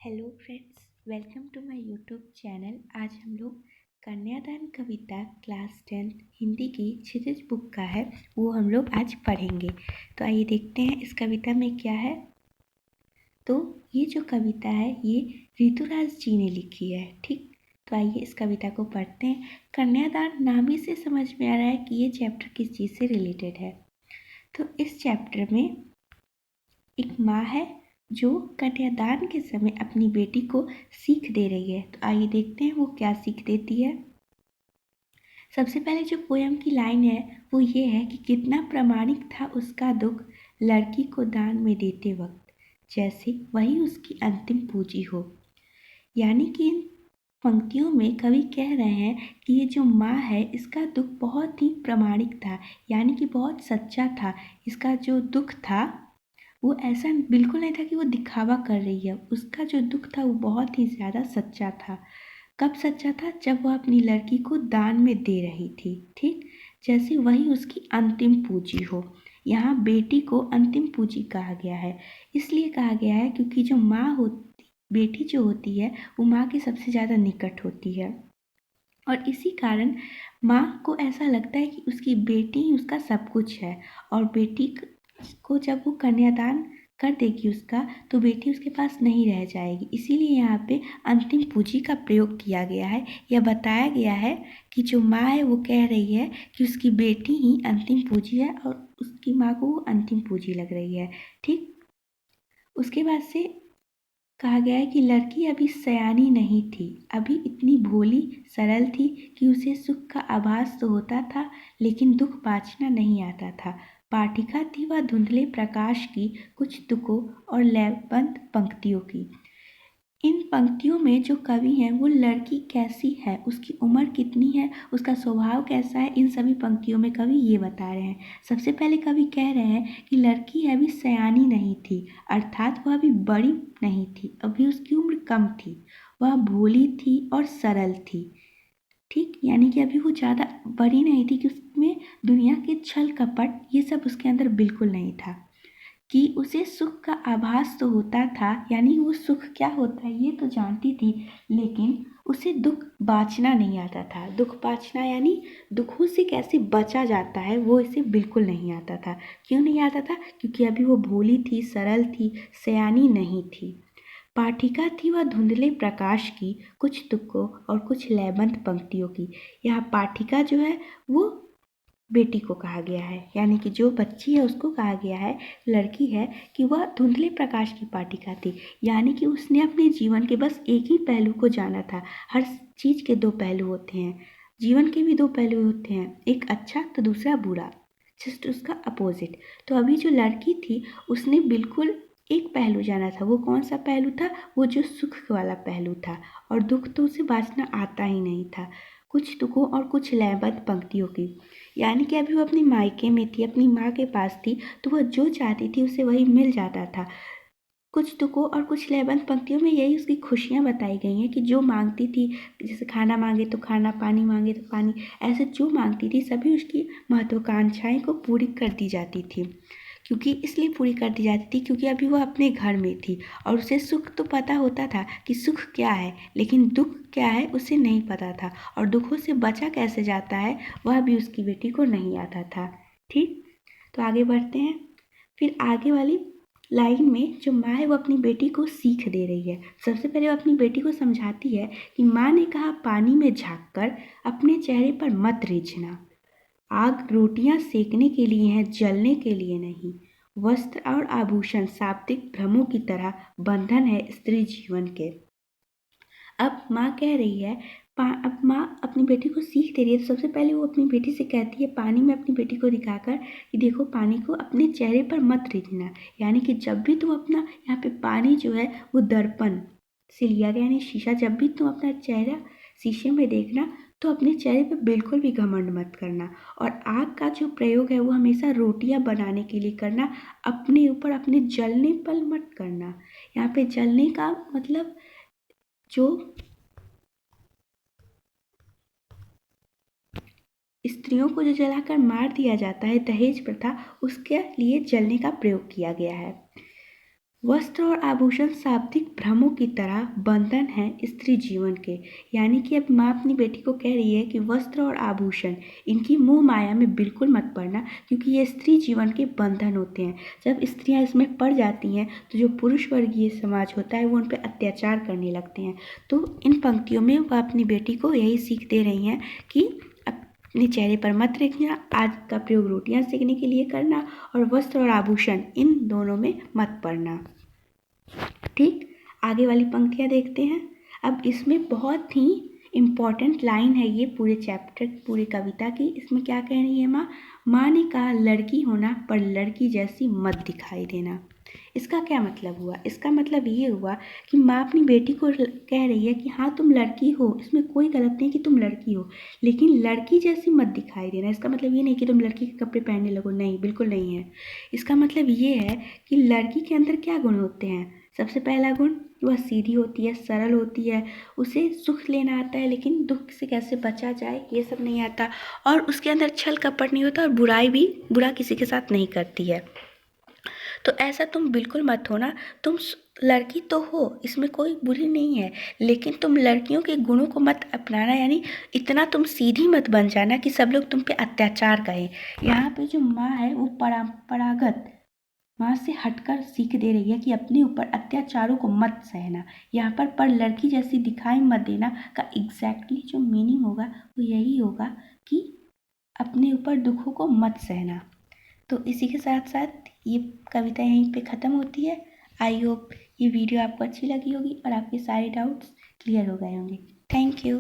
Hello friends, welcome to my YouTube channel. आज हम लोग कन्यादान कविता क्लास 10 हिंदी की क्षितिज बुक का है, वो हम लोग आज पढ़ेंगे। तो आइए देखते हैं इस कविता में क्या है। तो ये जो कविता है ये ऋतुराज जी ने लिखी है। ठीक, तो आइए इस कविता को पढ़ते हैं। कन्यादान नाम ही से समझ में आ रहा है कि ये चैप्टर किस चीज़ से रिलेटेड है। तो इस चैप्टर में एक माँ है जो कन्यादान के समय अपनी बेटी को सीख दे रही है। तो आइए देखते हैं वो क्या सीख देती है। सबसे पहले जो पोयम की लाइन है वो ये है कि कितना प्रामाणिक था उसका दुख लड़की को दान में देते वक्त, जैसे वही उसकी अंतिम पूंजी हो। यानी कि इन पंक्तियों में कवि कह रहे हैं कि ये जो माँ है इसका दुख बहुत ही प्रामाणिक था, यानी कि बहुत सच्चा था। इसका जो दुख था वो ऐसा बिल्कुल नहीं था कि वो दिखावा कर रही है। उसका जो दुख था वो बहुत ही ज़्यादा सच्चा था। कब सच्चा था? जब वह अपनी लड़की को दान में दे रही थी। ठीक, जैसे वही उसकी अंतिम पूंजी हो। यहाँ बेटी को अंतिम पूंजी कहा गया है। इसलिए कहा गया है क्योंकि जो माँ होती, बेटी जो होती है वो माँ के सबसे ज़्यादा निकट होती है, और इसी कारण माँ को ऐसा लगता है कि उसकी बेटी ही उसका सब कुछ है। और बेटी को जब वो कन्यादान कर देगी उसका, तो बेटी उसके पास नहीं रह जाएगी। इसीलिए यहाँ पे अंतिम पूंजी का प्रयोग किया गया है। यह बताया गया है कि जो माँ है वो कह रही है कि उसकी बेटी ही अंतिम पूंजी है और उसकी माँ को वो अंतिम पूंजी लग रही है। ठीक, उसके बाद से कहा गया है कि लड़की अभी सयानी नहीं थी, अभी इतनी भोली सरल थी कि उसे सुख का आभास तो होता था लेकिन दुख बाँचना नहीं आता था। पाठिका थी वह धुंधले प्रकाश की, कुछ तुकों और लयबंद पंक्तियों की। इन पंक्तियों में जो कवि हैं वो लड़की कैसी है, उसकी उम्र कितनी है, उसका स्वभाव कैसा है, इन सभी पंक्तियों में कवि ये बता रहे हैं। सबसे पहले कवि कह रहे हैं कि लड़की अभी सयानी नहीं थी, अर्थात वह अभी बड़ी नहीं थी, अभी उसकी उम्र कम थी। वह भोली थी और सरल थी। ठीक, यानी कि अभी वो ज़्यादा बड़ी नहीं थी कि उसमें दुनिया के छल कपट ये सब उसके अंदर बिल्कुल नहीं था। कि उसे सुख का आभास तो होता था, यानी वो सुख क्या होता है ये तो जानती थी, लेकिन उसे दुख बाँचना नहीं आता था। दुख बाँचना यानी दुखों से कैसे बचा जाता है वो इसे बिल्कुल नहीं आता था। क्यों नहीं आता था? क्योंकि अभी वो भोली थी, सरल थी, सयानी नहीं थी। पाठिका थी वह धुंधले प्रकाश की, कुछ तुकों और कुछ लयबंद पंक्तियों की। यहाँ पाठिका जो है वो बेटी को कहा गया है, यानी कि जो बच्ची है उसको कहा गया है, लड़की है, कि वह धुंधले प्रकाश की पाठिका थी। यानी कि उसने अपने जीवन के बस एक ही पहलू को जाना था। हर चीज़ के दो पहलू होते हैं, जीवन के भी दो पहलू होते हैं, एक अच्छा तो दूसरा बुरा, जस्ट उसका अपोजिट। तो अभी जो लड़की थी उसने बिल्कुल एक पहलू जाना था। वो कौन सा पहलू था? वो जो सुख वाला पहलू था, और दुख तो उसे बाँचना आता ही नहीं था। कुछ तुकों और कुछ लयबद्ध पंक्तियों की, यानी कि अभी वो अपनी मायके में थी, अपनी माँ के पास थी, तो वह जो चाहती थी उसे वही मिल जाता था। कुछ तुकों और कुछ लयबंद पंक्तियों में यही उसकी खुशियाँ बताई गई हैं कि जो मांगती थी, जैसे खाना मांगे तो खाना, पानी मांगे तो पानी, ऐसे जो मांगती थी सभी उसकी महत्वाकांक्षाएं को पूरी कर दी जाती थी। क्योंकि इसलिए पूरी कर दी जाती थी क्योंकि अभी वह अपने घर में थी और उसे सुख तो पता होता था कि सुख क्या है, लेकिन दुख क्या है उसे नहीं पता था, और दुखों से बचा कैसे जाता है वह भी उसकी बेटी को नहीं आता था। ठीक, तो आगे बढ़ते हैं। फिर आगे वाली लाइन में जो माँ है वो अपनी बेटी को सीख दे रही है। सबसे पहले वो अपनी बेटी को समझाती है कि माँ ने कहा पानी में झाँक कर अपने चेहरे पर मत रीझना। आग रोटियां सेकने के लिए है, जलने के लिए नहीं। वस्त्र और आभूषण शाब्दिक भ्रमों की तरह बंधन है स्त्री जीवन के। अब माँ कह रही है, अब माँ अपनी बेटी को सीख दे रही है। तो सबसे पहले वो अपनी बेटी से कहती है, पानी में अपनी बेटी को दिखाकर कि देखो पानी को अपने चेहरे पर मत रीझना। यानी कि जब भी तुम अपना, यहाँ पे पानी जो है वो दर्पण से लिया गया, यानी शीशा, जब भी तुम अपना चेहरा शीशे में देखना तो अपने चेहरे पर बिल्कुल भी घमंड मत करना। और आग का जो प्रयोग है वो हमेशा रोटियां बनाने के लिए करना, अपने ऊपर अपने जलने पर मत करना। यहाँ पे जलने का मतलब जो स्त्रियों को जो जलाकर मार दिया जाता है, दहेज प्रथा, उसके लिए जलने का प्रयोग किया गया है। वस्त्र और आभूषण शाब्दिक भ्रमों की तरह बंधन है स्त्री जीवन के। यानी कि अब माँ अपनी बेटी को कह रही है कि वस्त्र और आभूषण इनकी मोह माया में बिल्कुल मत पड़ना, क्योंकि ये स्त्री जीवन के बंधन होते हैं। जब स्त्रियां इसमें पड़ जाती हैं तो जो पुरुष वर्गीय समाज होता है वो उन पर अत्याचार करने लगते हैं। तो इन पंक्तियों में वह अपनी बेटी को यही सीख दे रही हैं कि अपने चेहरे पर मत रखना, आज का प्रयोग रोटियां सेकने के लिए करना, और वस्त्र और आभूषण इन दोनों में मत पड़ना। ठीक, आगे वाली पंक्तियाँ देखते हैं। अब इसमें बहुत ही इम्पॉर्टेंट लाइन है ये पूरे चैप्टर, पूरी कविता की। इसमें क्या कह रही है माँ? माँ ने कहा लड़की होना पर लड़की जैसी मत दिखाई देना। इसका क्या मतलब हुआ? इसका मतलब ये हुआ कि माँ अपनी बेटी को कह रही है कि हाँ तुम लड़की हो, इसमें कोई गलत नहीं कि तुम लड़की हो, लेकिन लड़की जैसी मत दिखाई देना। इसका मतलब ये नहीं कि तुम लड़की के कपड़े पहनने लगो, नहीं, बिल्कुल नहीं है। इसका मतलब ये है कि लड़की के अंदर क्या गुण होते हैं। सबसे पहला गुण, वह सीधी होती है, सरल होती है, उसे सुख लेना आता है, लेकिन दुख से कैसे बचा जाए ये सब नहीं आता, और उसके अंदर छल कपट नहीं होता, और बुरा किसी के साथ नहीं करती है। तो ऐसा तुम बिल्कुल मत होना। तुम लड़की तो हो, इसमें कोई बुरी नहीं है, लेकिन तुम लड़कियों के गुणों को मत अपनाना। यानी इतना तुम सीधी मत बन जाना कि सब लोग तुम पे अत्याचार करें। यहाँ पे जो माँ है वो परंपरागत माँ से हटकर सीख दे रही है कि अपने ऊपर अत्याचारों को मत सहना। यहाँ पर लड़की जैसी दिखाई मत देना का एग्जैक्टली जो मीनिंग होगा वो यही होगा कि अपने ऊपर दुखों को मत सहना। तो इसी के साथ साथ ये कविता यहीं पे ख़त्म होती है। आई होप ये वीडियो आपको अच्छी लगी होगी और आपके सारे डाउट्स क्लियर हो गए होंगे। Thank you.